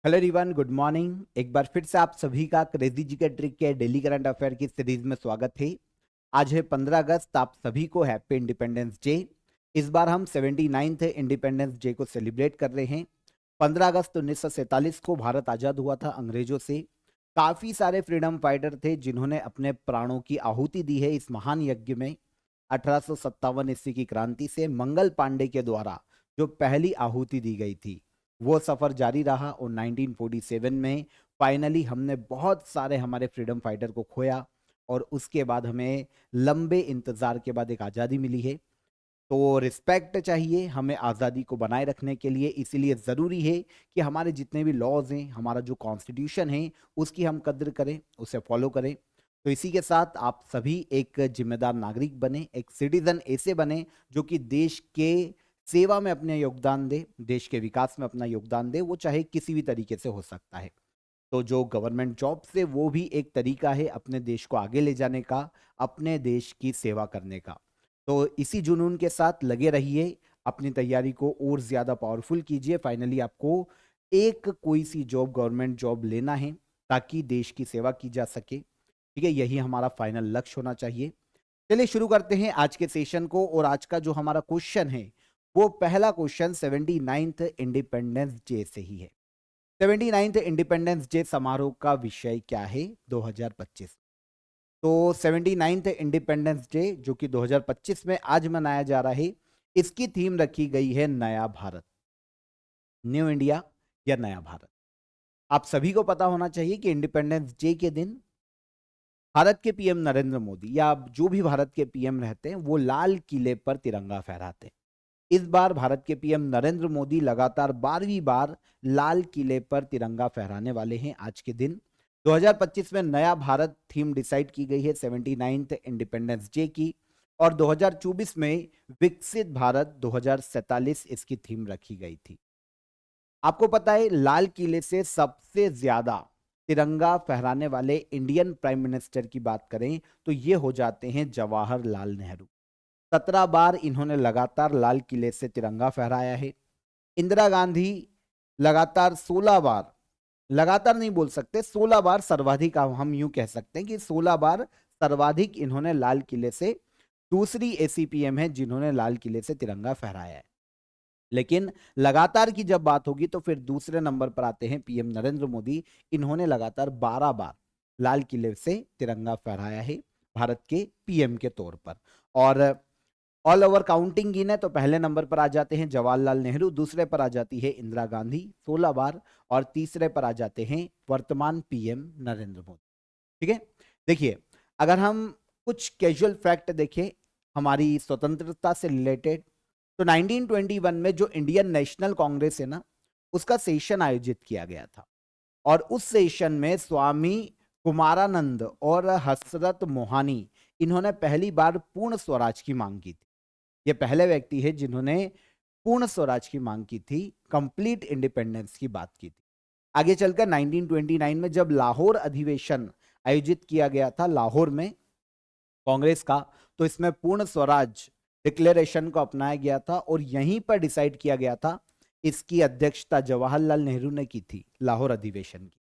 Hello everyone, good morning. एक बार फिर से आप सभी का क्रेजी जी के ट्रिक के डेली करंट अफेयर की सीरीज में स्वागत है। आज है 15 अगस्त। आप सभी को हैप्पी इंडिपेंडेंस डे। इस बार हम 79th इंडिपेंडेंस डे को सेलिब्रेट कर रहे हैं। 15 अगस्त 1947 को भारत आज़ाद हुआ था अंग्रेजों से। काफ़ी सारे फ्रीडम फाइटर थे जिन्होंने अपने प्राणों की आहुति दी है इस महान यज्ञ में। 1857 ईस्वी की क्रांति से मंगल पांडे के द्वारा जो पहली आहुति दी गई थी, वो सफर जारी रहा और 1947 में फाइनली हमने बहुत सारे हमारे फ्रीडम फाइटर को खोया और उसके बाद हमें लंबे इंतजार के बाद एक आज़ादी मिली है। तो रिस्पेक्ट चाहिए हमें आज़ादी को बनाए रखने के लिए, इसीलिए ज़रूरी है कि हमारे जितने भी लॉज हैं, हमारा जो कॉन्स्टिट्यूशन है, उसकी हम कद्र करें, उसे फॉलो करें। तो इसी के साथ आप सभी एक जिम्मेदार नागरिक बने, एक सिटीजन ऐसे बने जो कि देश के सेवा में अपने योगदान दे, देश के विकास में अपना योगदान दे। वो चाहे किसी भी तरीके से हो सकता है। तो जो गवर्नमेंट जॉब से, वो भी एक तरीका है अपने देश को आगे ले जाने का, अपने देश की सेवा करने का। तो इसी जुनून के साथ लगे रहिए, अपनी तैयारी को और ज़्यादा पावरफुल कीजिए। फाइनली आपको एक कोई सी जॉब, गवर्नमेंट जॉब लेना है ताकि देश की सेवा की जा सके। ठीक है, यही हमारा फाइनल लक्ष्य होना चाहिए। चलिए शुरू करते हैं आज के सेशन को। और आज का जो हमारा क्वेश्चन है, वो पहला क्वेश्चन 79th इंडिपेंडेंस डे से ही है। 79th इंडिपेंडेंस डे समारोह का विषय क्या है 2025? तो 79th इंडिपेंडेंस डे जो कि 2025 में आज मनाया जा रहा है, इसकी थीम रखी गई है नया भारत, न्यू इंडिया या नया भारत। आप सभी को पता होना चाहिए कि इंडिपेंडेंस डे के दिन भारत के पीएम नरेंद्र मोदी या जो भी भारत के पीएम रहते हैं, वो लाल किले पर तिरंगा फहराते हैं। इस बार भारत के पीएम नरेंद्र मोदी लगातार 12वीं बार लाल किले पर तिरंगा फहराने वाले हैं आज के दिन। 2025 में नया भारत थीम डिसाइड की गई है 79th इंडिपेंडेंस डे की। और 2024 में विकसित भारत 2047 इसकी थीम रखी गई थी। आपको पता है, लाल किले से सबसे ज्यादा तिरंगा फहराने वाले इंडियन प्राइम मिनिस्टर की बात करें तो ये हो जाते हैं जवाहरलाल नेहरू। 17 बार इन्होंने लगातार लाल किले से तिरंगा फहराया है। इंदिरा गांधी लगातार 16 बार, लगातार नहीं बोल सकते, 16 बार सर्वाधिक, हम यूं कह सकते हैं कि 16 बार सर्वाधिक इन्होंने लाल किले से, दूसरी ऐसी पीएम है जिन्होंने लाल किले से तिरंगा फहराया है। लेकिन लगातार की जब बात होगी तो फिर दूसरे नंबर पर आते हैं पीएम नरेंद्र मोदी। इन्होंने लगातार 12 बार लाल किले से तिरंगा फहराया है भारत के पीएम के तौर पर। और ऑल ओवर काउंटिंग गिने तो पहले नंबर पर आ जाते हैं जवाहरलाल नेहरू, दूसरे पर आ जाती है इंदिरा गांधी 16 बार, और तीसरे पर आ जाते हैं वर्तमान पीएम नरेंद्र मोदी। ठीक है, देखिए, अगर हम कुछ कैजुअल फैक्ट देखें हमारी स्वतंत्रता से रिलेटेड, तो 1921 में जो इंडियन नेशनल कांग्रेस है ना, उसका सेशन आयोजित किया गया था। और उस सेशन में स्वामी कुमारानंद और हसरत मोहानी, इन्होंने पहली बार पूर्ण स्वराज की मांग की थी। ये पहले व्यक्ति है जिन्होंने पूर्ण स्वराज की मांग की थी, कंप्लीट इंडिपेंडेंस की बात की थी। आगे चलकर 1929 में जब लाहौर अधिवेशन आयोजित किया गया था लाहौर में कांग्रेस का, तो इसमें पूर्ण स्वराज डिक्लेरेशन को अपनाया गया था और यहीं पर डिसाइड किया गया था। इसकी अध्यक्षता जवाहरलाल नेहरू ने की थी लाहौर अधिवेशन की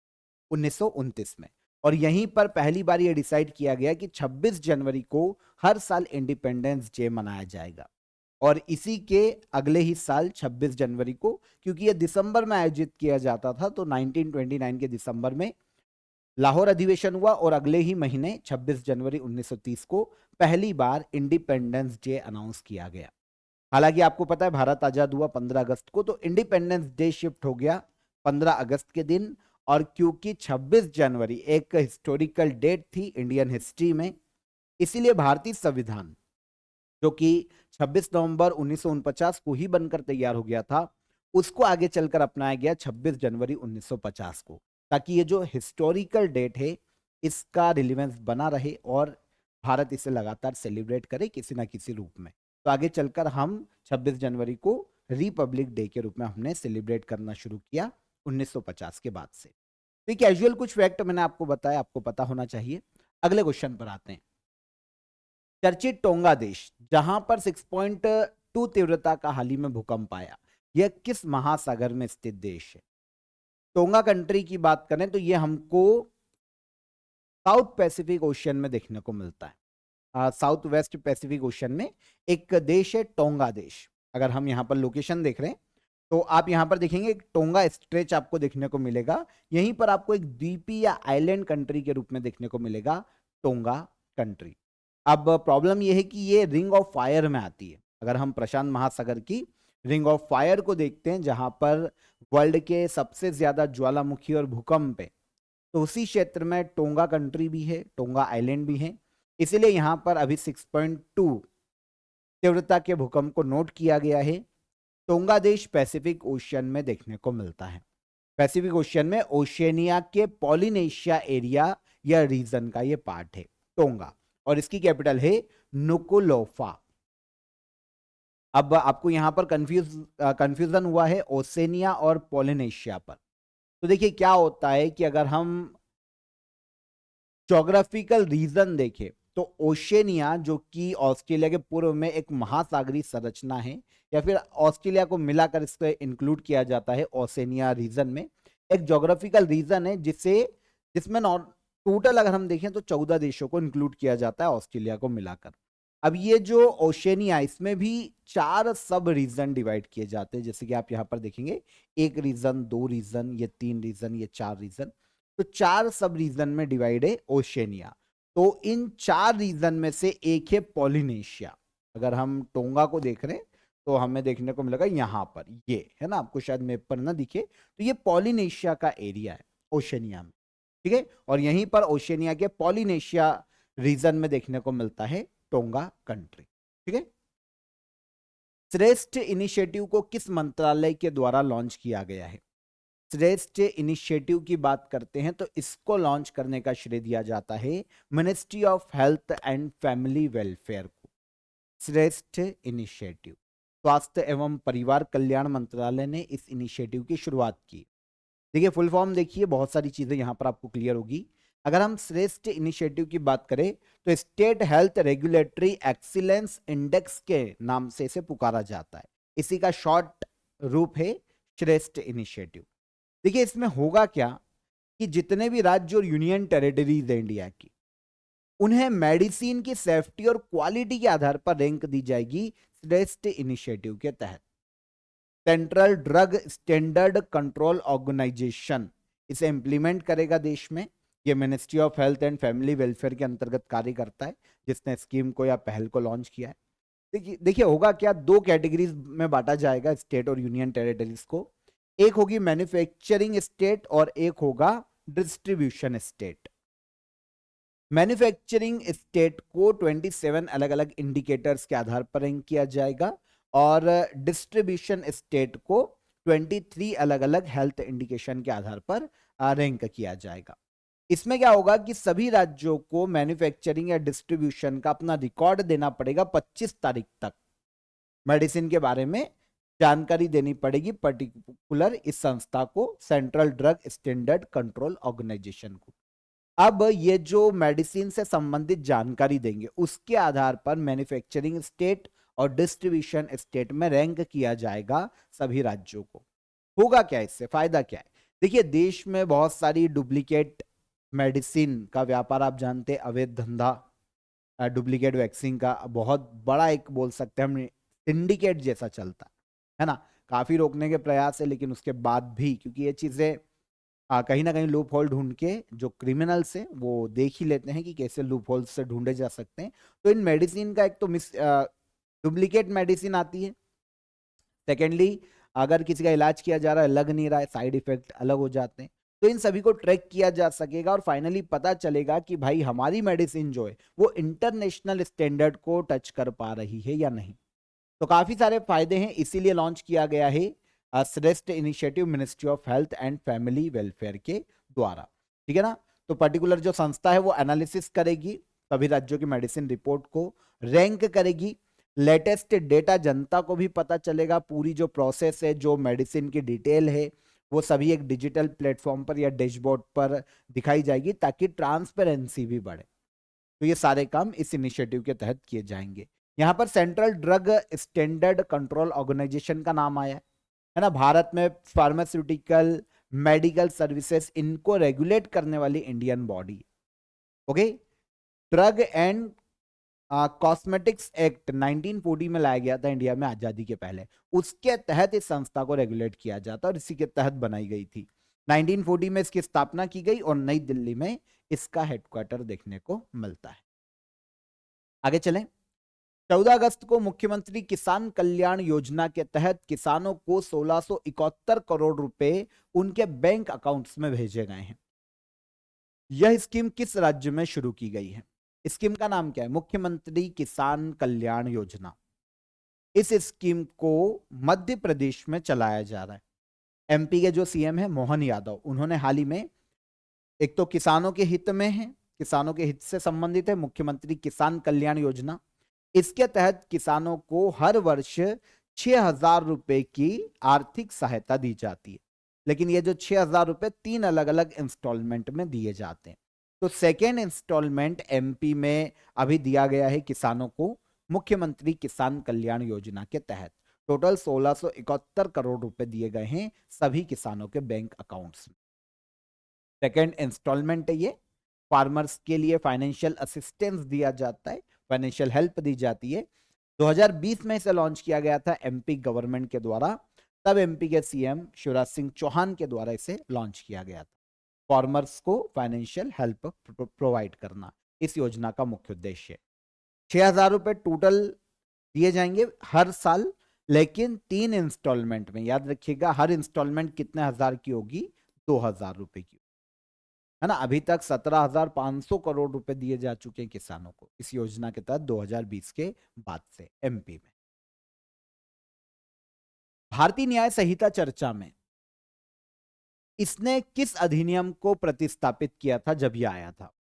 1929 में। और यहीं पर पहली बार यह डिसाइड किया गया कि 26 जनवरी को हर साल इंडिपेंडेंस डे मनाया जाएगा। और इसी के अगले ही साल 26 जनवरी को, क्योंकि यह दिसंबर में आयोजित किया जाता था, तो 1929 के दिसंबर में लाहौर अधिवेशन हुआ और अगले ही महीने 26 जनवरी 1930 को पहली बार इंडिपेंडेंस डे अनाउंस किया गया। हालांकि आपको पता है भारत आजाद हुआ 15 अगस्त को, तो इंडिपेंडेंस डे शिफ्ट हो गया 15 अगस्त के दिन। और क्योंकि 26 जनवरी एक हिस्टोरिकल डेट थी इंडियन हिस्ट्री में, इसीलिए भारतीय संविधान जो कि 26 नवंबर 1949 को ही बनकर तैयार हो गया था, उसको आगे चलकर अपनाया गया 26 जनवरी 1950 को, ताकि ये जो हिस्टोरिकल डेट है इसका रिलेवेंस बना रहे और भारत इसे लगातार सेलिब्रेट करे किसी ना किसी रूप में। तो आगे चलकर हम 26 जनवरी को रिपब्लिक डे के रूप में हमने सेलिब्रेट करना शुरू किया 1950 के बाद से। तो कैजुअल कुछ फैक्ट मैंने आपको बताया, आपको पता होना चाहिए। अगले क्वेश्चन पर आते हैं। चर्चित टोंगा देश, जहां पर 6.2 तीव्रता का हाल ही में भूकंप आया, यह किस महासागर में स्थित देश है? टोंगा कंट्री की बात करें तो ये हमको साउथ पैसिफिक ओशियन में देखने को मिलता है। साउथ वेस्ट पैसिफिक ओशियन में एक देश है टोंगा देश। अगर हम यहाँ पर लोकेशन देख रहे हैं तो आप यहाँ पर देखेंगे एक टोंगा स्ट्रेच आपको देखने को मिलेगा। यहीं पर आपको एक द्वीपीय या आइलैंड कंट्री के रूप में देखने को मिलेगा टोंगा कंट्री। अब प्रॉब्लम यह है कि ये रिंग ऑफ फायर में आती है। अगर हम प्रशांत महासागर की रिंग ऑफ फायर को देखते हैं जहां पर वर्ल्ड के सबसे ज्यादा ज्वालामुखी और भूकंप है, तो उसी क्षेत्र में टोंगा कंट्री भी है, टोंगा आइलैंड भी है। इसीलिए यहां पर अभी 6.2 तीव्रता के भूकंप को नोट किया गया है। टोंगा देश पैसिफिक ओशियन में देखने को मिलता है। पैसिफिक ओशियन में ओशियनिया के पॉलिनेशिया एरिया या रीजन का ये पार्ट है टोंगा, और इसकी कैपिटल है नुकुलोफा। अब आपको यहां पर कंफ्यूजन हुआ है ओसेनिया और पॉलिनेशिया पर। तो देखिए क्या होता है कि अगर हम ज्योग्राफिकल रीजन देखें तो ओशियनिया, जो कि ऑस्ट्रेलिया के पूर्व में एक महासागरीय संरचना है, या फिर ऑस्ट्रेलिया को मिलाकर इसको इंक्लूड किया जाता है ओशियनिया रीजन में, एक ज्योग्राफिकल रीजन है जिसमें टोटल अगर हम देखें तो 14 देशों को इंक्लूड किया जाता है ऑस्ट्रेलिया को मिलाकर। अब ये जो ओशियनिया, इसमें भी 4 सब रीजन डिवाइड किए जाते हैं। जैसे कि आप यहाँ पर देखेंगे 1 रीजन, 2 रीजन, ये 3 रीजन, ये 4 रीजन। तो 4 सब रीजन में डिवाइड है ओशियनिया। तो इन 4 रीजन में से एक है पॉलिनेशिया। अगर हम टोंगा को देख रहे हैं तो हमें देखने को मिलेगा यहाँ पर, ये है ना, आपको शायद मैप पर ना दिखे, तो ये पॉलिनेशिया का एरिया है ओशियनिया में, ठीक है। और यहीं पर ओशियनिया के पॉलिनेशिया रीजन में देखने को मिलता है टोंगा कंट्री, ठीक है। श्रेष्ठ इनिशिएटिव को किस मंत्रालय के द्वारा लॉन्च किया गया है? श्रेष्ठ इनिशिएटिव की बात करते हैं तो इसको लॉन्च करने का श्रेय दिया जाता है ministry of health and family welfare को। श्रेष्ठ इनिशिएटिव, स्वास्थ्य एवं परिवार कल्याण मंत्रालय ने इस इनिशिएटिव की शुरुआत की। देखिए फुल फॉर्म देखिए, बहुत सारी चीजें यहां पर आपको क्लियर होगी। अगर हम श्रेष्ठ इनिशिएटिव की बात करें तो state health regulatory excellence index के नाम से इसे पुकारा जाता है। इसी का शॉर्ट रूप है श्रेष्ठ इनिशिएटिव। देखिए इसमें होगा क्या कि जितने भी राज्य और यूनियन टेरिटरीज है इंडिया की, उन्हें मेडिसिन की सेफ्टी और क्वालिटी के आधार पर रैंक दी जाएगी श्रेष्ठ इनिशिएटिव के तहत। Central drug standard control organization इसे इंप्लीमेंट करेगा देश में। यह ministry of health and family welfare के अंतर्गत कार्य करता है, जिसने स्कीम को या पहल को लॉन्च किया है। देखिए होगा क्या, 2 कैटेगरीज में बांटा जाएगा स्टेट और यूनियन टेरिटरीज को। एक होगी मैन्युफैक्चरिंग स्टेट और एक होगा डिस्ट्रीब्यूशन स्टेट। मैन्युफैक्चरिंग स्टेट को 27 अलग अलग इंडिकेटर्स के आधार पर रैंक किया जाएगा और डिस्ट्रीब्यूशन स्टेट को 23 अलग अलग हेल्थ इंडिकेशन के आधार पर रैंक किया जाएगा। इसमें क्या होगा कि सभी राज्यों को मैन्युफैक्चरिंग या डिस्ट्रीब्यूशन का अपना रिकॉर्ड देना पड़ेगा। 25 तारीख तक मेडिसिन के बारे में जानकारी देनी पड़ेगी पर्टिकुलर इस संस्था को, central drug standard control organization को। अब ये जो मेडिसिन से संबंधित जानकारी देंगे उसके आधार पर मैन्युफैक्चरिंग स्टेट और डिस्ट्रीब्यूशन स्टेट में रैंक किया जाएगा सभी राज्यों को। होगा क्या, इससे फायदा क्या है? देखिए देश में बहुत सारी डुप्लीकेट मेडिसिन का व्यापार, आप जानते हैं, अवैध धंधा डुप्लीकेट वैक्सीन का बहुत बड़ा एक बोल सकते हैं हम सिंडिकेट जैसा चलता है ना। काफी रोकने के प्रयास है, लेकिन उसके बाद भी क्योंकि ये चीजें कहीं ना कहीं लूप होल ढूंढ के जो क्रिमिनल्स हैं वो देख ही लेते हैं कि कैसे लूप होल से ढूंढे जा सकते हैं। तो इन मेडिसिन का एक तो डुप्लीकेट मेडिसिन आती है, सेकेंडली अगर किसी का इलाज किया जा रहा है लग नहीं रहा है, साइड इफेक्ट अलग हो जाते हैं। तो इन सभी को ट्रैक किया जा सकेगा और फाइनली पता चलेगा कि भाई हमारी मेडिसिन जो है वो इंटरनेशनल स्टैंडर्ड को टच कर पा रही है या नहीं। तो काफी सारे फायदे हैं, इसीलिए लॉन्च किया गया है श्रेष्ठ initiative ministry of health and family welfare के द्वारा, ठीक है ना। तो पर्टिकुलर जो संस्था है वो एनालिसिस करेगी सभी राज्यों की मेडिसिन रिपोर्ट को, रैंक करेगी, लेटेस्ट डेटा जनता को भी पता चलेगा, पूरी जो प्रोसेस है, जो मेडिसिन की डिटेल है, वो सभी एक डिजिटल प्लेटफॉर्म पर या डैशबोर्ड पर दिखाई जाएगी ताकि ट्रांसपेरेंसी भी बढ़े। तो ये सारे काम इस इनिशिएटिव के तहत किए जाएंगे। यहाँ पर central drug standard control organization का नाम आया है ना। भारत में फार्मास्यूटिकल मेडिकल सर्विसेज, इनको रेगुलेट करने वाली Indian body. Okay, drug and cosmetics act 1940 में लाया गया था इंडिया में आजादी के पहले, उसके तहत इस संस्था को रेगुलेट किया जाता और इसी के तहत बनाई गई थी। 1940 में इसकी स्थापना की गई और नई दिल्ली में इसका हेडक्वार्टर देखने को मिलता है। आगे चलें। 14 अगस्त को मुख्यमंत्री किसान कल्याण योजना के तहत किसानों को 1671 करोड़ रुपए उनके बैंक अकाउंट्स में भेजे गए हैं। यह स्कीम किस राज्य में शुरू की गई है? स्कीम का नाम क्या है? मुख्यमंत्री किसान कल्याण योजना। इस स्कीम को मध्य प्रदेश में चलाया जा रहा है। एमपी के जो सीएम है मोहन यादव, उन्होंने हाल ही में, एक तो किसानों के हित में है, किसानों के हित से संबंधित है मुख्यमंत्री किसान कल्याण योजना। इसके तहत किसानों को हर वर्ष 6,000 रुपए की आर्थिक सहायता दी जाती है, लेकिन ये जो 6,000 रुपए 3 अलग अलग इंस्टॉलमेंट में दिए जाते हैं। तो सेकेंड इंस्टॉलमेंट एमपी में अभी दिया गया है किसानों को मुख्यमंत्री किसान कल्याण योजना के तहत। टोटल 1671 करोड़ रुपए दिए गए हैं सभी किसानों के बैंक अकाउंट्स में। सेकेंड इंस्टॉलमेंट है ये। फार्मर्स के लिए फाइनेंशियल असिस्टेंस दिया जाता है, फाइनेंशियल हेल्प दी जाती है। 2020 में इसे लॉन्च किया गया था एमपी गवर्नमेंट के द्वारा, तब एमपी के सीएम शिवराज सिंह चौहान के द्वारा इसे लॉन्च किया गया था। फार्मर्स को फाइनेंशियल हेल्प प्रोवाइड करना इस योजना का मुख्य उद्देश्य है। 6,000 रुपए टोटल दिए जाएंगे हर साल, लेकिन 3 इंस्टॉलमेंट में। याद रखिएगा, हर इंस्टॉलमेंट कितने हजार की होगी? 2,000 रुपए की, है ना। अभी तक 17,500 करोड़ रुपए दिए जा चुके हैं किसानों को इस योजना के तहत 2020 के बाद से एमपी में। भारतीय न्याय संहिता चर्चा में इसने किस अधिनियम को प्रतिस्थापित किया था जब यह आया था?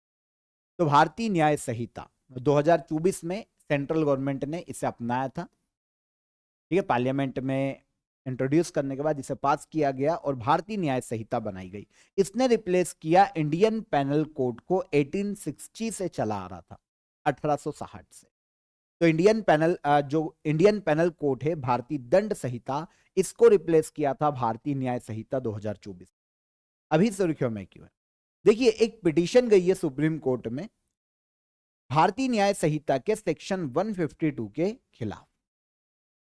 तो भारतीय न्याय संहिता 2024 में सेंट्रल गवर्नमेंट ने इसे अपनाया था। ठीक है, पार्लियामेंट में इंट्रोड्यूस करने के बाद इसे पास किया गया और भारतीय न्याय संहिता बनाई गई। इसने रिप्लेस किया इंडियन पेनल कोड को 1860 से चला आ रहा था, 1860 से। तो इंडियन पेनल कोड है भारतीय दंड संहिता, इसको रिप्लेस किया था भारतीय न्याय संहिता 2024। अभी सुर्खियों में क्यों है? देखिए, एक पिटीशन गई है सुप्रीम कोर्ट में भारतीय न्याय संहिता के सेक्शन 152 के खिलाफ।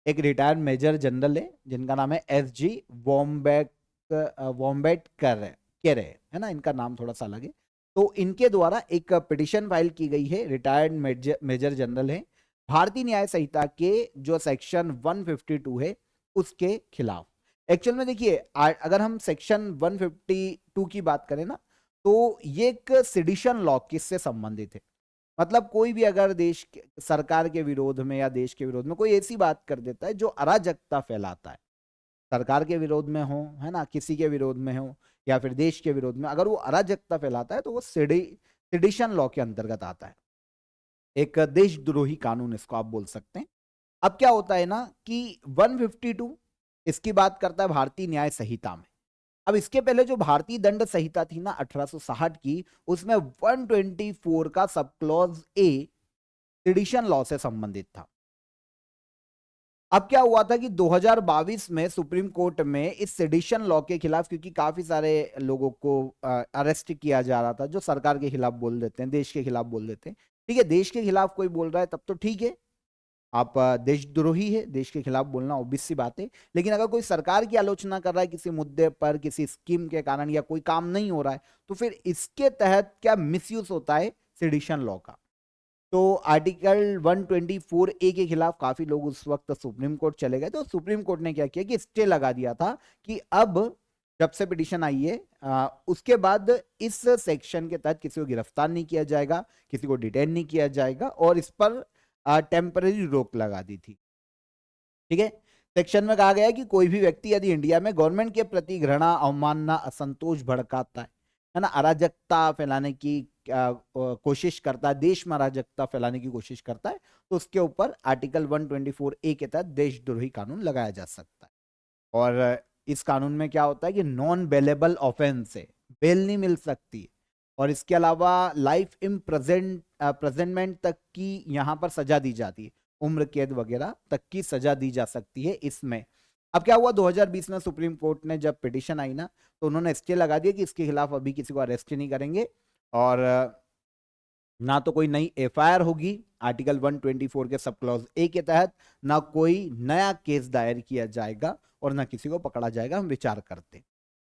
एक रिटायर्ड मेजर जनरल है जिनका नाम है एस.जी. वॉम्बेटकर है ना, इनका नाम थोड़ा सा अलग है। तो इनके द्वारा एक पिटीशन फाइल की गई है, रिटायर्ड मेजर जनरल है, भारतीय न्याय संहिता के जो सेक्शन 152 है उसके खिलाफ। एक्चुअल में देखिए, अगर हम सेक्शन 152 की बात करें ना, तो ये एक सेडिशन लॉ किससे संबंधित है? मतलब कोई भी अगर देश सरकार के विरोध में या देश के विरोध में कोई ऐसी बात कर देता है जो अराजकता फैलाता है, सरकार के विरोध में हो, है ना, किसी के विरोध में हो या फिर देश के विरोध में, अगर वो अराजकता फैलाता है तो वो सेडिशन लॉ के अंतर्गत आता है, एक देशद्रोही कानून इसको आप बोल सकते हैं। अब क्या होता है ना कि 152 इसकी बात करता है भारतीय न्याय संहिता में। अब इसके पहले जो भारतीय दंड संहिता थी ना 1860 की, उसमें 124 का sub clause A sedition law से संबंधित था। अब क्या हुआ था कि 2022 में सुप्रीम कोर्ट में इस सेडिशन लॉ के खिलाफ, क्योंकि काफी सारे लोगों को अरेस्ट किया जा रहा था जो सरकार के खिलाफ बोल देते हैं, देश के खिलाफ बोल देते हैं। ठीक है, देश के खिलाफ कोई बोल रहा है तब तो ठीक है, आप देशद्रोही है, देश के खिलाफ बोलना ऑब्वियस सी बात है। लेकिन अगर कोई सरकार की आलोचना कर रहा है किसी मुद्दे पर, किसी स्कीम के कारण, या कोई काम नहीं हो रहा है, तो फिर इसके तहत क्या मिसयूज होता है सेडिशन लॉ का। तो आर्टिकल 124 ए के खिलाफ काफी लोग उस वक्त सुप्रीम कोर्ट चले गए। तो सुप्रीम कोर्ट ने क्या किया कि स्टे लगा दिया था कि अब जब से पिटीशन आई है उसके बाद इस सेक्शन के तहत किसी को गिरफ्तार नहीं किया जाएगा, किसी को डिटेन नहीं किया जाएगा, और इस पर टेम्पररी रोक लगा दी थी। ठीक है, सेक्शन में कहा गया है कि कोई भी व्यक्ति यदि इंडिया में गवर्नमेंट के प्रति घृणा, अवमानना, असंतोष भड़काता है ना, अराजकता फैलाने की कोशिश करता है, देश में अराजकता फैलाने की कोशिश करता है, तो उसके ऊपर आर्टिकल 124 ए के तहत देशद्रोही कानून लगाया जा सकता है। और इस कानून में क्या होता है कि नॉन बेलेबल ऑफेंस है, बेल नहीं मिल सकती, और इसके अलावा लाइफ इम्प्रिजनमेंट तक की यहाँ पर सजा दी जाती है, उम्र कैद वगैरह तक की सजा दी जा सकती है इसमें, अब क्या हुआ 2020 में सुप्रीम कोर्ट ने जब पिटिशन आई ना, तो उन्होंने स्टे लगा दिया कि इसके खिलाफ अभी किसी को अरेस्ट नहीं करेंगे और ना तो कोई नई एफआईआर होगी आर्टिकल 124 के सब क्लॉज ए के तहत, ना कोई नया केस दायर किया जाएगा और ना किसी को पकड़ा जाएगा, हम विचार करते।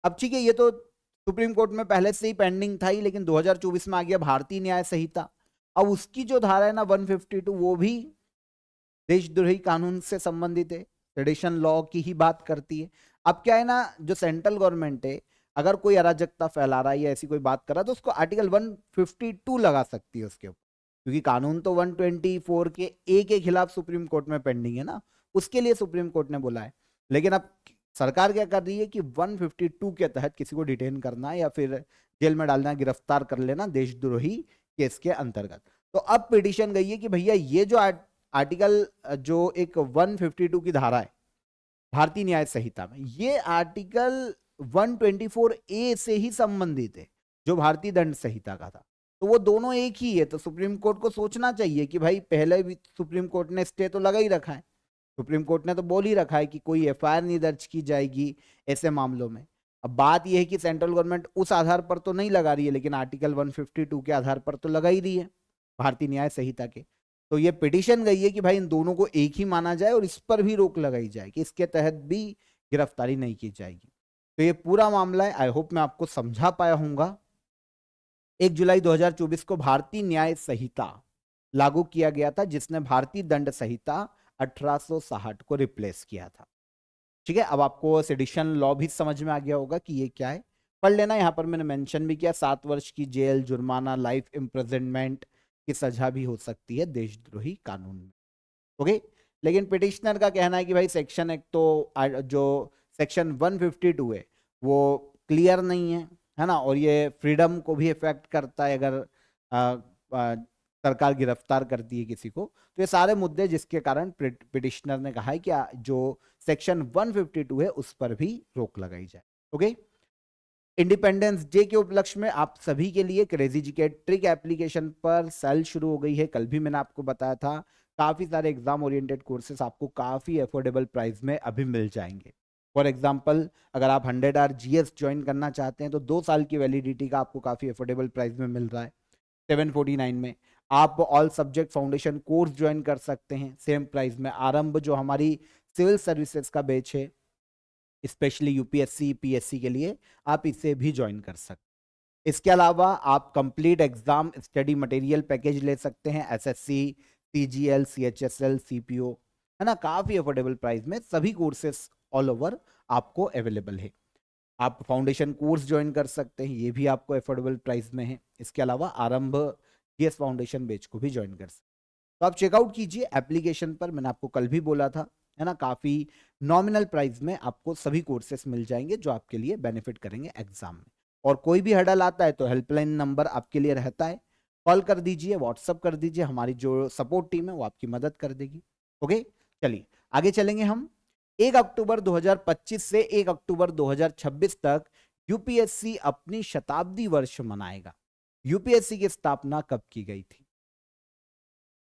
अब ठीक है, ये तो सुप्रीम कोर्ट में पहले से ही पेंडिंग था ही, लेकिन 2024 में आ गया भारतीय न्याय संहिता। अब उसकी जो धारा है ना 152, वो भी देशद्रोही कानून से संबंधित है, सेडिशन लॉ की ही बात करती है। अब क्या है ना, जो सेंट्रल गवर्नमेंट है अगर कोई अराजकता फैला रहा है या ऐसी कोई बात कर रहा है तो उसको आर्टिकल 152 लगा सकती है उसके ऊपर, क्योंकि कानून तो 124 के ए के खिलाफ सुप्रीम कोर्ट में पेंडिंग है ना, उसके लिए सुप्रीम कोर्ट ने बोला है। लेकिन अब सरकार क्या कर रही है कि 152 के तहत किसी को डिटेन करना है या फिर जेल में डालना, गिरफ्तार कर लेना देशद्रोही केस के अंतर्गत। तो अब पिटिशन गई है कि भैया ये जो आर्टिकल जो एक 152 की धारा है भारतीय न्याय संहिता में, ये आर्टिकल 124 ए से ही संबंधित है जो भारतीय दंड संहिता का था, तो वो दोनों एक ही है। तो सुप्रीम कोर्ट को सोचना चाहिए कि भाई पहले भी सुप्रीम कोर्ट ने स्टे तो लगा ही रखा है, सुप्रीम कोर्ट ने तो बोल ही रखा है कि कोई एफआईआर नहीं दर्ज की जाएगी ऐसे मामलों में। अब बात यह है कि सेंट्रल गवर्नमेंट उस आधार पर तो नहीं लगा रही है, लेकिन आर्टिकल 152 के आधार पर तो लगा ही रही है भारतीय न्याय संहिता के। तो ये पिटीशन गई है कि भाई इन दोनों को एक ही माना जाए और इस पर भी रोक लगाई जाए कि इसके तहत भी गिरफ्तारी नहीं की जाएगी। तो ये पूरा मामला है, आई होप मैं आपको समझा पाया हूंगा। 1 जुलाई 2024 को भारतीय न्याय संहिता लागू किया गया था, जिसने भारतीय दंड संहिता 1860 को रिप्लेस किया था। ठीक है, अब आपको सेडिशन लॉ भी समझ में आ गया होगा कि ये क्या है, पढ़ लेना। यहां पर मैंने मेंशन भी किया 7 वर्ष की जेल, जुर्माना, लाइफ इम्प्रिजनमेंट की सजा भी हो सकती है देशद्रोही कानून में। ओके, लेकिन पिटिशनर का कहना है कि भाई सेक्शन एक तो जो सेक्शन 152 है वो क्लियर नहीं है ना, और ये फ्रीडम को भी इफेक्ट करता है अगर सरकार गिरफ्तार करती है किसी को। तो ये सारे मुद्दे जिसके कारण पिटिशनर ने कहा है कि जो सेक्शन 152 है उस पर भी रोक लगाई जाए। ओके, इंडिपेंडेंस डे के उपलक्ष्य में आप सभी के लिए क्रेजी जी के ट्रिक एप्लीकेशन पर सेल शुरू हो गई है। कल भी मैंने आपको बताया था, काफी सारे एग्जाम ओरिएंटेड कोर्सेस आपको काफी अफोर्डेबल प्राइस में अभी मिल जाएंगे। फॉर एग्जांपल, अगर आप 100 आवर जीएस ज्वाइन करना चाहते हैं तो 2 साल की वैलिडिटी का आपको काफी अफोर्डेबल प्राइस में मिल रहा है 749 में। आप all subject foundation course join कर सकते हैं सेम प्राइस में। आरंभ जो हमारी सिविल सर्विसेज का बैच है स्पेशली यूपीएससी पीएससी के लिए, आप इसे भी ज्वाइन कर सकते हैं। इसके अलावा आप complete exam study material package ले सकते हैं, एसएससी, सीजीएल, सीएचएसएल, सीपीओ, है ना, काफी अफोर्डेबल प्राइस में सभी कोर्सेस ऑल ओवर आपको अवेलेबल है। आप फाउंडेशन कोर्स ज्वाइन कर सकते हैं, ये भी आपको अफोर्डेबल प्राइस में है। इसके अलावा आरंभ जीएस फाउंडेशन बैच को भी ज्वाइन कर सकते हैं। तो आप चेकआउट कीजिए एप्लीकेशन पर, मैंने आपको कल भी बोला था, है ना, काफी नॉमिनल प्राइस में आपको सभी कोर्सेस मिल जाएंगे जो आपके लिए बेनिफिट करेंगे एग्जाम में। और कोई भी हर्डल आता है तो हेल्पलाइन नंबर आपके लिए रहता है, कॉल कर दीजिए, व्हाट्सअप कर दीजिए, हमारी जो सपोर्ट टीम है वो आपकी मदद कर देगी। ओके, चलिए आगे चलेंगे हम। 1 अक्टूबर 2025 से 1 अक्टूबर 2026 तक यूपीएससी अपनी शताब्दी वर्ष मनाएगा। यूपीएससी की स्थापना कब की गई थी?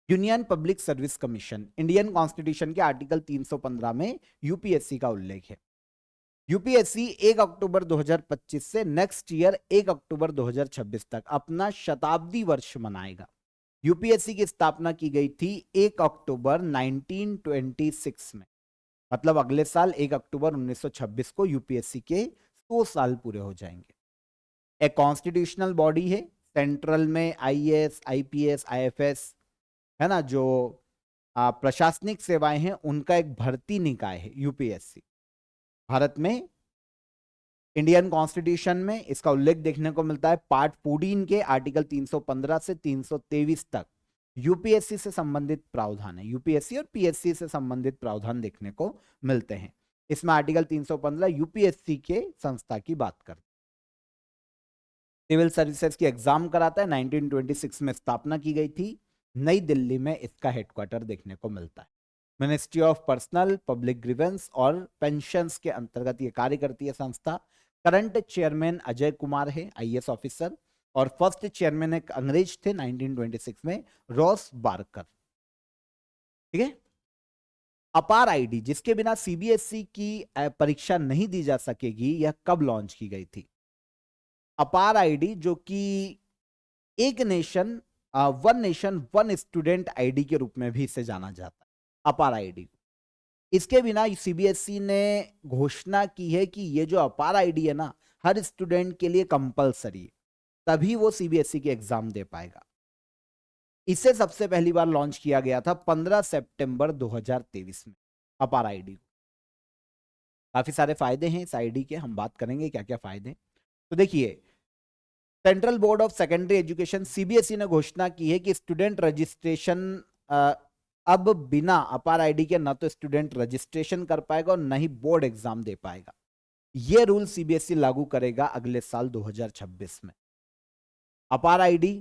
Union public service commission, Indian constitution के आर्टिकल 315 में यूपीएससी का उल्लेख है। यूपीएससी 1 अक्टूबर 2025 से नेक्स्ट ईयर 1 अक्टूबर 2026 तक अपना शताब्दी वर्ष मनाएगा। यूपीएससी की स्थापना की गई थी 1 अक्टूबर 1926 में, मतलब अगले साल 1 अक्टूबर 1926 को यूपीएससी के 100 साल पूरे हो जाएंगे। एक कॉन्स्टिट्यूशनल बॉडी है, सेंट्रल में आईएएस, आईपीएस, आईएफएस, है ना, जो प्रशासनिक सेवाएं हैं उनका एक भर्ती निकाय है यूपीएससी। भारत में इंडियन कॉन्स्टिट्यूशन में इसका उल्लेख देखने को मिलता है, पार्ट 14 के आर्टिकल 315 से 323 तक यूपीएससी से संबंधित प्रावधान है। यूपीएससी और पीएससी से संबंधित प्रावधान देखने को मिलते हैं। इसमें आर्टिकल 315 यूपीएससी के संस्था की बात करता है। सिविल सर्विसेज की एग्जाम कराता है, 1926 में स्थापना की गई थी। नई दिल्ली में इसका हेडक्वार्टर देखने को मिलता है। Ministry of personnel public grievance और पेंशंस के अंतर्गत ये कार्य करती है संस्था। करंट चेयरमैन अजय कुमार है, आईएएस ऑफिसर, और फर्स्ट चेयरमैन एक अंग्रेज थे 1926 में, रॉस बार्कर। ठीक है, अपार आईडी जिसके बिना सीबीएसई की परीक्षा नहीं दी जा सकेगी, यह कब लॉन्च की गई थी? अपार आईडी जो कि एक nation one nation one student ID के रूप में भी इसे जाना जाता है, अपार आईडी। इसके बिना सीबीएसई ने घोषणा की है कि ये जो अपार आईडी है ना, हर स्टूडेंट के लिए कंपलसरी है, तभी वो सीबीएसई के एग्जाम दे पाएगा। इसे सबसे पहली बार लॉन्च किया गया था 15 सितंबर 2023 में, अपार आईडी। काफी सारे फायदे हैं इस आईडी के, हम बात करेंगे क्या क्या फायदे। तो देखिए, central board of secondary education CBSE ने घोषणा की है कि स्टूडेंट रजिस्ट्रेशन अब बिना अपार आईडी के न तो स्टूडेंट रजिस्ट्रेशन कर पाएगा और न ही बोर्ड एग्जाम दे पाएगा। यह रूल सीबीएसई लागू करेगा अगले साल 2026 में। अपार आईडी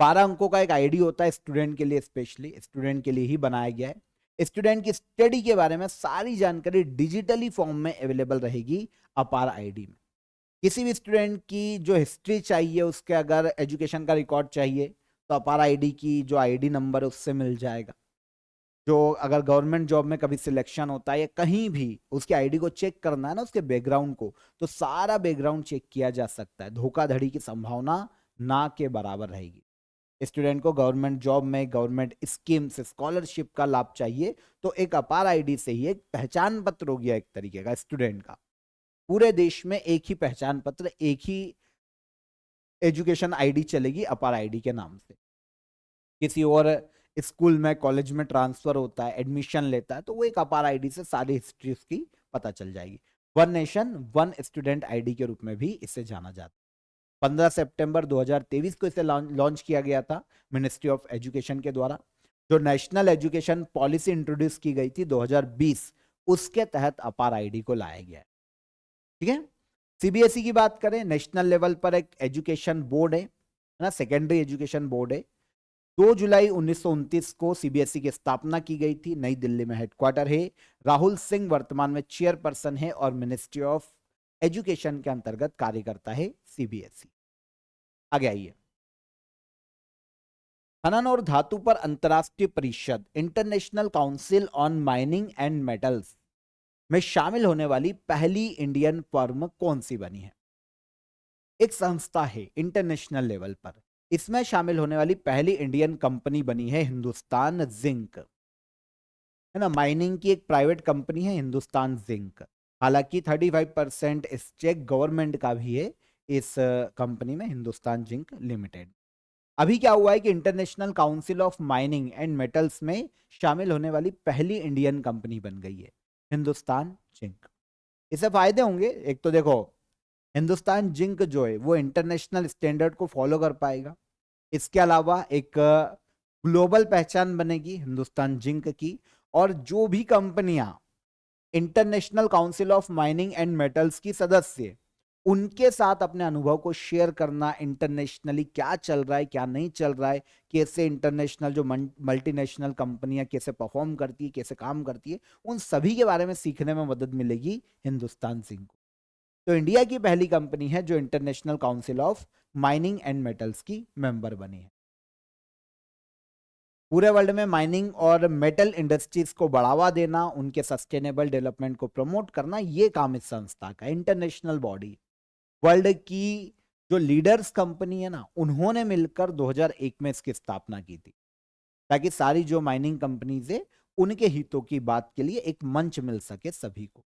12 अंकों का एक आईडी होता है स्टूडेंट के लिए, स्पेशली स्टूडेंट के लिए ही बनाया गया है। स्टूडेंट की स्टडी के बारे में सारी जानकारी डिजिटली फॉर्म में अवेलेबल रहेगी अपार आईडी में। किसी भी स्टूडेंट की जो हिस्ट्री चाहिए, उसके अगर एजुकेशन का रिकॉर्ड चाहिए तो अपार आईडी की जो आईडी नंबर है उससे मिल जाएगा। जो अगर गवर्नमेंट जॉब में कभी सिलेक्शन होता है या कहीं भी उसकी आईडी को चेक करना है ना, उसके बैकग्राउंड को, तो सारा बैकग्राउंड चेक किया जा सकता है। धोखाधड़ी की संभावना ना के बराबर रहेगी। स्टूडेंट को गवर्नमेंट जॉब में, गवर्नमेंट स्कीम से स्कॉलरशिप का लाभ चाहिए तो एक अपार आईडी से ही एक पहचान पत्र हो गया एक तरीके का स्टूडेंट का। पूरे देश में एक ही पहचान पत्र, एक ही एजुकेशन आईडी चलेगी अपार आईडी के नाम से। किसी और स्कूल में, कॉलेज में ट्रांसफर होता है, एडमिशन लेता है, तो वो एक अपार आईडी से सारी हिस्ट्री उसकी पता चल जाएगी। One nation one student ID के रूप में भी इसे जाना जाता है। 15 सितंबर 2023 को इसे लॉन्च किया गया था मिनिस्ट्री ऑफ एजुकेशन के द्वारा। जो नेशनल एजुकेशन पॉलिसी इंट्रोड्यूस की गई थी 2020, उसके तहत अपार आईडी को लाया गया है। ठीक है। सीबीएसई की बात करें, नेशनल लेवल पर एक एजुकेशन बोर्ड है ना, सेकेंडरी एजुकेशन बोर्ड है। 2 जुलाई 1929 को सीबीएसई की स्थापना की गई थी, नई दिल्ली में हेडक्वार्टर है। राहुल सिंह वर्तमान में चेयरपर्सन है और मिनिस्ट्री ऑफ एजुकेशन के अंतर्गत कार्य करता है सीबीएसई। आगे आइए, खनन और धातु पर अंतरराष्ट्रीय परिषद international council on mining and metals में शामिल होने वाली पहली इंडियन फर्म कौन सी बनी है? एक संस्था है इंटरनेशनल लेवल पर, इसमें शामिल होने वाली पहली इंडियन कंपनी बनी है हिंदुस्तान जिंक, है ना। माइनिंग की एक प्राइवेट कंपनी है हिंदुस्तान जिंक। हालांकि 35% स्टेक गवर्नमेंट का भी है इस कंपनी में, हिंदुस्तान जिंक लिमिटेड। अभी क्या हुआ है कि international council of mining and metals में शामिल होने वाली पहली इंडियन कंपनी बन गई है हिंदुस्तान जिंक। इससे फायदे होंगे, एक तो देखो, हिंदुस्तान जिंक जो है वो इंटरनेशनल स्टैंडर्ड को फॉलो कर पाएगा। इसके अलावा एक ग्लोबल पहचान बनेगी हिंदुस्तान जिंक की। और जो भी कंपनियां international council of mining and metals की सदस्य, उनके साथ अपने अनुभव को शेयर करना, इंटरनेशनली क्या चल रहा है, क्या नहीं चल रहा है, कैसे इंटरनेशनल जो मल्टीनेशनल कंपनियां कैसे परफॉर्म करती है, कैसे काम करती है, उन सभी के बारे में सीखने में मदद मिलेगी हिंदुस्तान जिंक को। तो इंडिया की पहली कंपनी है जो international council of mining and metals की मेंबर बनी है। पूरे वर्ल्ड में माइनिंग और मेटल इंडस्ट्रीज को बढ़ावा देना, उनके सस्टेनेबल डेवलपमेंट को प्रमोट करना, ये काम इस संस्था का। इंटरनेशनल बॉडी, वर्ल्ड की जो लीडर्स कंपनी है ना, उन्होंने मिलकर 2001 में इसकी स्थापना की थी, ताकि सारी जो माइनिंग कंपनीज है उनके हितों की बात के लिए एक मंच मिल सके सभी को।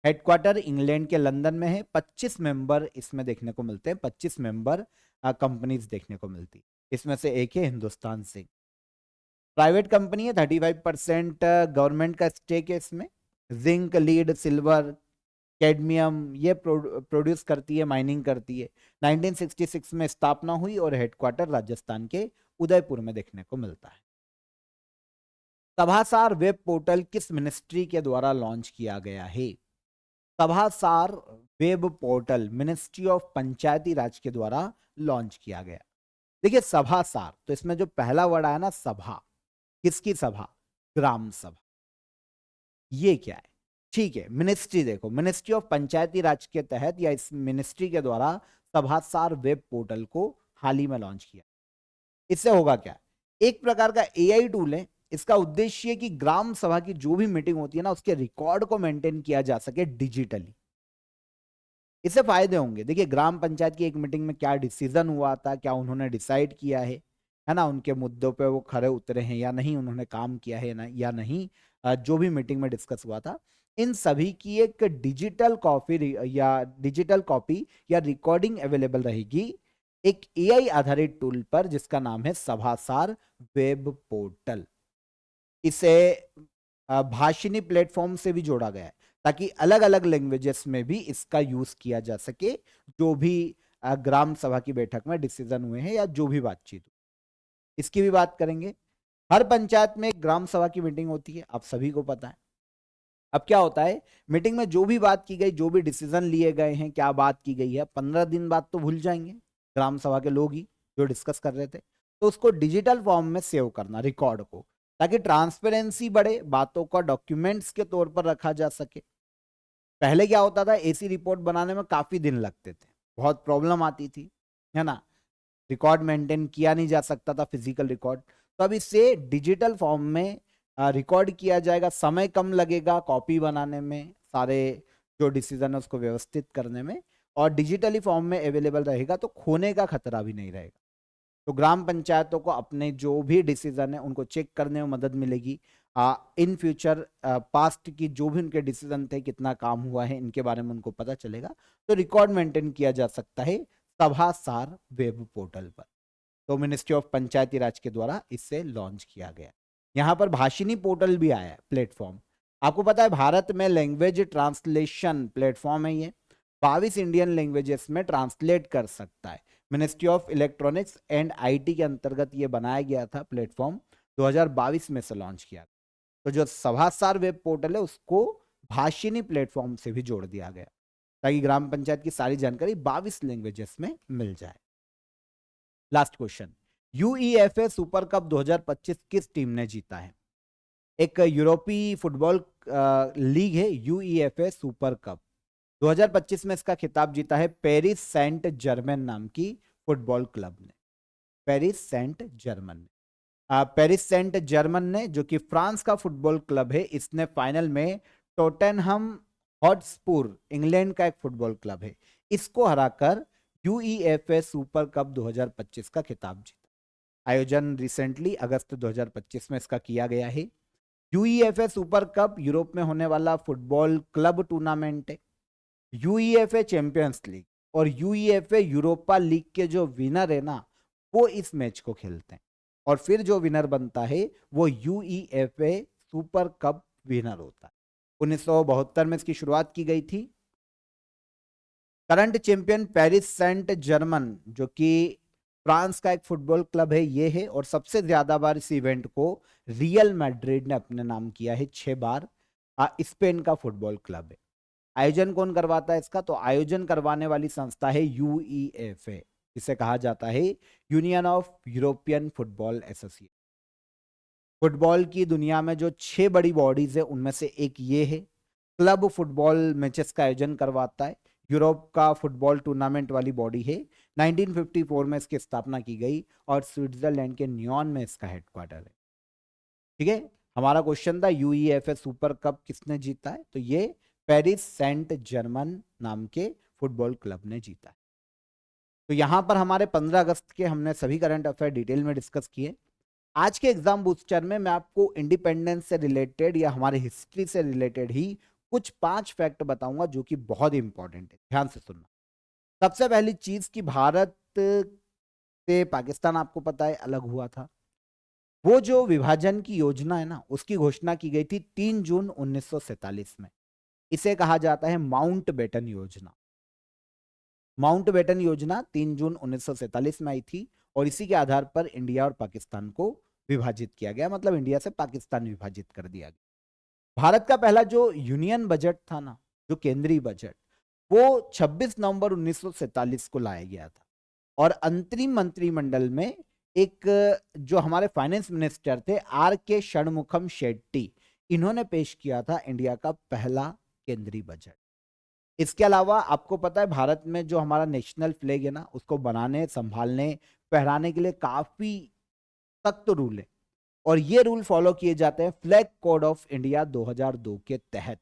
हेडक्वार्टर इंग्लैंड के लंदन में है। 25 मेंबर इसमें देखने को मिलते हैं, 25 मेंबर कंपनीज देखने को मिलती, इसमें से एक है हिंदुस्तान से। प्राइवेट कंपनी है, 35% गवर्नमेंट का स्टेक है इसमें। जिंक, लीड, सिल्वर, कैडमियम ये प्रोड्यूस करती है, माइनिंग करती है। 1966 में स्थापना हुई और हेडक्वार्टर राजस्थान के उदयपुर में देखने को मिलता है। सभासार वेब पोर्टल किस मिनिस्ट्री के द्वारा लॉन्च किया गया है? सभासार वेब पोर्टल मिनिस्ट्री ऑफ पंचायती राज के द्वारा लॉन्च किया गया। देखिए, सभासार, तो इसमें जो पहला वर्ड आया ना सभा, किसकी सभा? ग्राम सभा। ये क्या है? ठीक है, मिनिस्ट्री देखो, मिनिस्ट्री ऑफ पंचायती राज के तहत या इस मिनिस्ट्री के द्वारा सभासार वेब पोर्टल को हाल ही में लॉन्च किया। इससे होगा क्या? एक प्रकार का एआई टूल है, इसका उद्देश्य है कि ग्राम सभा की जो भी मीटिंग होती है ना, उसके रिकॉर्ड को मेंटेन किया जा सके डिजिटली। इससे फायदे होंगे। देखिए, ग्राम पंचायत की एक मीटिंग में क्या डिसीजन हुआ था, क्या उन्होंने डिसाइड किया है ना, उनके मुद्दों पे वो खरे उतरे हैं या नहीं, उन्होंने काम किया है ना या नहीं, जो भी मीटिंग में डिस्कस हुआ था, इन सभी की एक डिजिटल कॉपी या रिकॉर्डिंग अवेलेबल रहेगी एक एआई आधारित टूल पर, जिसका नाम है सभासार वेब पोर्टल। इसे भाषिनी प्लेटफॉर्म से भी जोड़ा गया है, ताकि अलग अलग लैंग्वेजेस में भी इसका यूज किया जा सके, जो भी ग्राम सभा की बैठक में डिसीजन हुए हैं या जो भी बातचीत, इसकी भी बात करेंगे। हर पंचायत में एक ग्राम सभा की मीटिंग होती है, आप सभी को पता है। अब क्या होता है, मीटिंग में जो भी बात की गई, जो भी डिसीजन लिए गए हैं, क्या बात की गई है, 15 दिन बाद तो भूल जाएंगे ग्राम सभा के लोग ही जो डिस्कस कर रहे थे। तो उसको डिजिटल फॉर्म में सेव करना, रिकॉर्ड को, ताकि ट्रांसपेरेंसी बढ़े, बातों का डॉक्यूमेंट्स के तौर पर रखा जा सके। पहले क्या होता था, एसी रिपोर्ट बनाने में काफी दिन लगते थे, बहुत प्रॉब्लम आती थी, है ना, रिकॉर्ड मेंटेन किया नहीं जा सकता था, फिजिकल रिकॉर्ड। तो अब इससे डिजिटल फॉर्म में रिकॉर्ड किया जाएगा, समय कम लगेगा कॉपी बनाने में, सारे जो डिसीजन है उसको व्यवस्थित करने में, और डिजिटली फॉर्म में अवेलेबल रहेगा, तो खोने का खतरा भी नहीं रहेगा। तो ग्राम पंचायतों को अपने जो भी डिसीजन है उनको चेक करने में मदद मिलेगी। इन फ्यूचर पास्ट की जो भी उनके डिसीजन थे, कितना काम हुआ है, इनके बारे में उनको पता चलेगा। तो रिकॉर्ड मेंटेन किया जा सकता है सभासार वेब पोर्टल पर। तो मिनिस्ट्री ऑफ पंचायती राज के द्वारा इसे लॉन्च किया गया। यहाँ पर भाषिनी पोर्टल भी आया है, प्लेटफॉर्म। आपको पता है भारत में लैंग्वेज ट्रांसलेशन प्लेटफॉर्म है ये, 22 इंडियन लैंग्वेजेस में ट्रांसलेट कर सकता है। Ministry of electronics and IT के अंतर्गत ये बनाया गया था प्लेटफॉर्म, 2022 में से लॉन्च किया। तो जो सभासार वेब पोर्टल है उसको भाषिनी प्लेटफॉर्म से भी जोड़ दिया गया, ताकि ग्राम पंचायत की सारी जानकारी 22 लैंग्वेजेस में मिल जाए। Last question, UEFA super cup 2025 किस टीम ने जीता है? एक यूरोपीय फुटबॉल लीग है यूईएफए सुपर कप, 2025 में इसका खिताब जीता है पेरिस सेंट जर्मन नाम की फुटबॉल क्लब ने। पेरिस सेंट जर्मन ने पेरिस सेंट जर्मन ने, जो कि फ्रांस का फुटबॉल क्लब है, इसने फाइनल में टोटेनहम हॉटस्पुर, इंग्लैंड का एक फुटबॉल क्लब है, इसको हराकर यूईएफए सुपर कप 2025 का खिताब जीता। आयोजन रिसेंटली अगस्त 2025 में इसका किया गया है। यूईएफए सुपर कप यूरोप में होने वाला फुटबॉल क्लब टूर्नामेंट है। यूईएफए चैंपियंस लीग और यूईएफए यूरोपा लीग के जो विनर है ना, वो इस मैच को खेलते हैं, और फिर जो विनर बनता है वो यूईएफए सुपर कप विनर होता है। 1972 में इसकी शुरुआत की गई थी। Current champion Paris Saint Germain, जो कि फ्रांस का एक फुटबॉल क्लब है, ये है, और सबसे ज्यादा बार इस इवेंट को रियल मैड्रिड ने अपने नाम किया है, 6 बार। स्पेन का फुटबॉल क्लब है। आयोजन कौन करवाता है इसका? तो आयोजन करवाने वाली संस्था है यूईएफए, जिसे कहा जाता है union of European football association. Football की दुनिया में जो 6 बड़ी बॉडीज है उनमें से एक ये है। क्लब फुटबॉल मैचेस का आयोजन करवाता है, यूरोप का फुटबॉल टूर्नामेंट वाली बॉडी है। 1954 में इसकी स्थापना की गई और स्विट्जरलैंड के न्योन में इसका हेडक्वार्टर है। ठीक है, हमारा क्वेश्चन था यूईएफए सुपर कप किसने जीता है? तो ये पेरिस सेंट जर्मन नाम के फुटबॉल क्लब ने जीता है। तो यहां पर हमारे 15 अगस्त के हमने सभी करंट अफेयर डिटेल में डिस्कस किए। आज के एग्जाम बूस्टर में मैं आपको इंडिपेंडेंस से रिलेटेड या हमारे हिस्ट्री से रिलेटेड ही कुछ 5 फैक्ट बताऊंगा, जो कि बहुत इंपॉर्टेंट है, ध्यान से सुनना। सबसे पहली चीज कि भारत से पाकिस्तान आपको पता है अलग हुआ था। वो जो विभाजन की योजना है ना, उसकी घोषणा की गई थी 3 जून 1947 में। इसे कहा जाता है माउंटबेटन योजना। माउंटबेटन योजना 3 जून 1947 में आई थी, और इसी के आधार पर इंडिया और पाकिस्तान को विभाजित किया गया, मतलब इंडिया से पाकिस्तान विभाजित कर दिया गया। भारत का पहला जो यूनियन बजट था ना, जो केंद्रीय बजट, वो 26 नवंबर 1947 को लाया गया था, और अंतरिम मंत्रिमंडल में एक जो हमारे फाइनेंस मिनिस्टर थे आर के षणमुखम शेट्टी, इन्होंने पेश किया था इंडिया का पहला केंद्रीय बजट। इसके अलावा आपको पता है भारत में जो हमारा नेशनल फ्लैग है ना, उसको बनाने, संभालने, फहराने के लिए काफी सख्त रूल है। और ये रूल फॉलो किए जाते हैं फ्लैग कोड ऑफ इंडिया 2002 के तहत।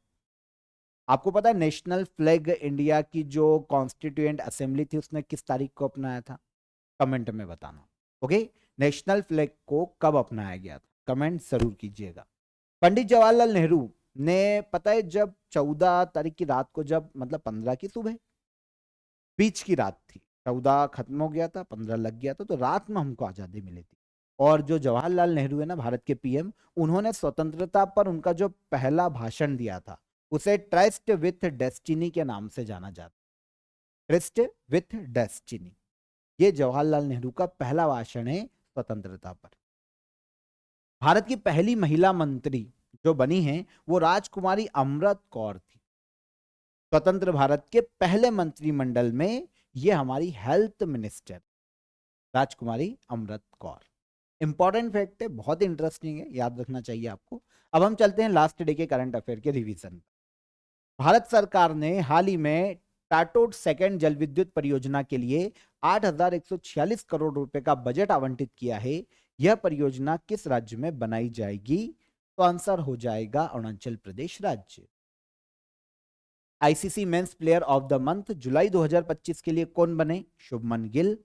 आपको पता है नेशनल फ्लैग इंडिया की जो कॉन्स्टिट्यूएंट असेंबली थी उसने किस तारीख को अपनाया था? कमेंट में बताना। ओके, नेशनल फ्लैग को कब अपनाया गया था? कमेंट जरूर कीजिएगा। पंडित जवाहरलाल नेहरू ने, पता है जब 14 तारीख की रात को, जब मतलब 15 की सुबह, बीच की रात थी, 14 खत्म हो गया था, 15 लग गया था, तो रात में हमको आजादी मिली थी। और जो जवाहरलाल नेहरू है ना, भारत के पीएम, उन्होंने स्वतंत्रता पर उनका जो पहला भाषण दिया था उसे ट्रस्ट विथ डेस्टिनी के नाम से जाना जाता है। ट्रस्ट विथ डेस्टिनी, ये जवाहरलाल नेहरू का पहला भाषण है स्वतंत्रता पर। भारत की पहली महिला मंत्री जो बनी है वो राजकुमारी अमृत कौर थी। स्वतंत्र भारत के पहले मंत्रिमंडल में ये हमारी हेल्थ मिनिस्टर राजकुमारी अमृत कौर। इंपॉर्टेंट फैक्ट है, बहुत इंटरेस्टिंग है, याद रखना चाहिए आपको। अब हम चलते हैं लास्ट डे के करंट अफेयर के रिवीजन। भारत सरकार ने हाल ही में टाटोट सेकेंड जल विद्युत परियोजना के लिए 8,146 करोड़ रुपए का बजट आवंटित किया है। यह परियोजना किस राज्य में बनाई जाएगी? तो आंसर हो जाएगा अरुणाचल प्रदेश राज्य। ICC men's player of the month जुलाई 2025 के लिए कौन बने? शुभमन गिल।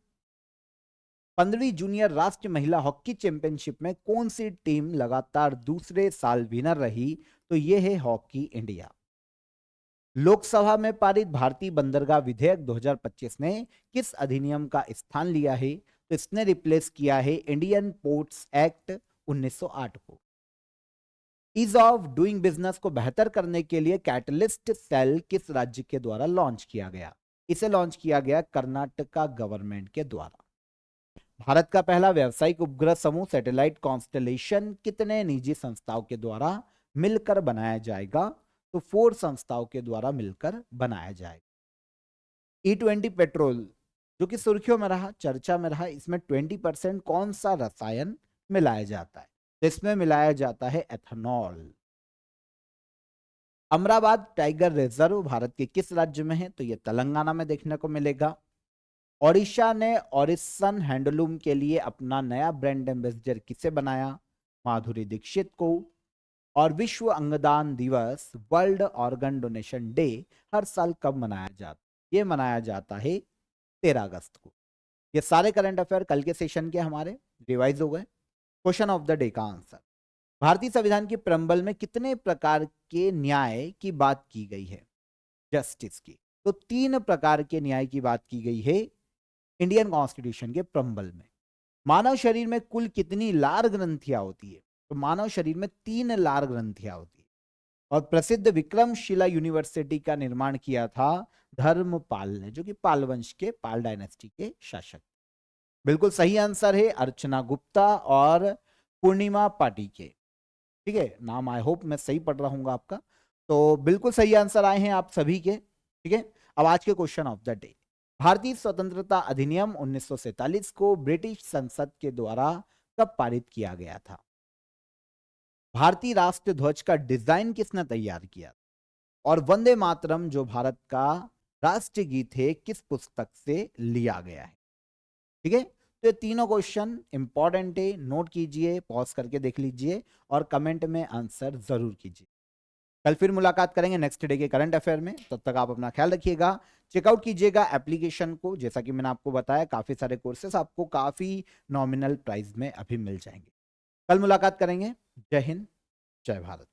15वीं जूनियर राष्ट्रीय महिला हॉकी चैंपियनशिप में कौन सी टीम लगातार दूसरे साल विनर रही? तो यह है हॉकी इंडिया। लोकसभा में पारित भारतीय बंदरगाह विधेयक 2025 ने किस अधिनियम का स्थान लिया है? तो इसने रिप्लेस किया है इंडियन पोर्ट्स एक्ट 1908 को। ईज ऑफ डूइंग बिजनेस को बेहतर करने के लिए कैटलिस्ट सेल किस राज्य के द्वारा लॉन्च किया गया? इसे लॉन्च किया गया कर्नाटका गवर्नमेंट के द्वारा। भारत का पहला व्यावसायिक उपग्रह समूह सैटेलाइट कॉन्स्टलेशन कितने निजी संस्थाओं के द्वारा मिलकर बनाया जाएगा? तो 4 संस्थाओं के द्वारा मिलकर बनाया जाएगा। E20 पेट्रोल जो कि सुर्खियों में रहा, चर्चा में रहा, इसमें 20% कौन सा रसायन मिलाया जाता है? तो इसमें मिलाया जाता है ethanol. Amrabad tiger reserve Bharat के किस राज्य में है? तो यह तेलंगाना में देखने को मिलेगा। ओडिशा ने ओरिसन हैंडलूम के लिए अपना नया ब्रांड एम्बेसडर किसे बनाया? माधुरी दीक्षित को। और विश्व अंगदान दिवस, वर्ल्ड ऑर्गन डोनेशन डे हर साल कब मनाया जाता है? ये मनाया जाता है 13 अगस्त को। ये सारे करंट अफेयर कल के सेशन के हमारे रिवाइज हो गए। क्वेश्चन ऑफ द डे का आंसर, भारतीय संविधान की प्रम्बल में कितने प्रकार के न्याय की बात की गई है? जस्टिस की। तो 3 प्रकार के न्याय की बात की गई है इंडियन कॉन्स्टिट्यूशन के प्रम्बल में। मानव शरीर में कुल कितनी लार ग्रंथियां होती है? तो मानव शरीर में 3 लार ग्रंथियां होती है। और प्रसिद्ध विक्रमशिला यूनिवर्सिटी का निर्माण किया था धर्मपाल ने, जो कि पाल वंश के, पाल डायनेस्टी के शासक। बिल्कुल सही आंसर है अर्चना गुप्ता और पूर्णिमा पाटिके। ठीक है, नाम आई होप मैं सही पढ़ रहा हूँ आपका। तो बिल्कुल सही आंसर आए हैं आप सभी के। ठीक है, अब आज के क्वेश्चन ऑफ द डे, भारतीय स्वतंत्रता अधिनियम 1947 को ब्रिटिश संसद के द्वारा कब पारित किया गया था? भारतीय राष्ट्र ध्वज का डिजाइन किसने तैयार किया? और वंदे मातरम जो भारत का राष्ट्रीय गीत है किस पुस्तक से लिया गया है? ठीक है, तो ये तीनों क्वेश्चन इंपॉर्टेंट है, नोट कीजिए, पॉज करके देख लीजिए और कमेंट में आंसर जरूर कीजिए। कल फिर मुलाकात करेंगे नेक्स्ट डे के करंट अफेयर में। तब तक आप अपना ख्याल रखिएगा, चेकआउट कीजिएगा एप्लीकेशन को। जैसा कि मैंने आपको बताया, काफी सारे कोर्सेस आपको काफी नॉमिनल प्राइस में अभी मिल जाएंगे। कल मुलाकात करेंगे। जय हिंद, जय भारत।